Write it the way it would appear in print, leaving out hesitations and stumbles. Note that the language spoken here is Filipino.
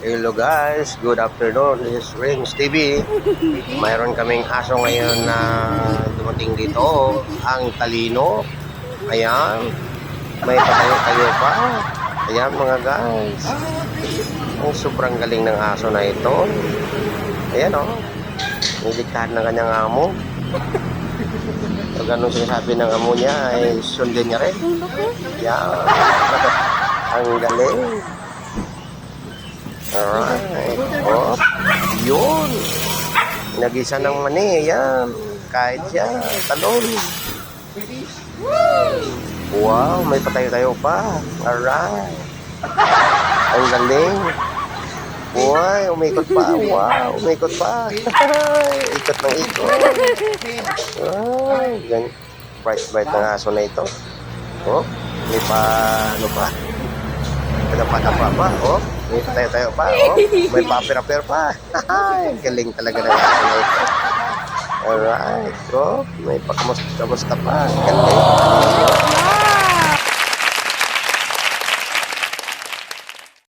Hello guys, good afternoon. This is Rings TV. Mayroon kaming aso ngayon na dumating dito, ang talino. Ayan, may patayo-tayo pa. Ayan mga guys, ang sobrang galing ng aso na ito. Ayan o, niliktahan ng kanyang amo. Pag anong sinasabi ng amo niya ay sundin niya rin. Ayan, ang galing. Alright. Oh, yun. Nagisa ng mani. Ayan. Kahit siya. Talon. Wow. May patayo-tayo pa. Alright. Ang galing. Uy, umikot pa. Wow. Umikot pa. Ikot ng ikot. Ay, yan. Bright ng aso na ito. Oh, may pa, ano pa? Tapa pa. Oh, may tayo pa. Oh, may papir pa. Galing talaga ng aso na ito. Alright. Oh, may pakamusta pa. Galing.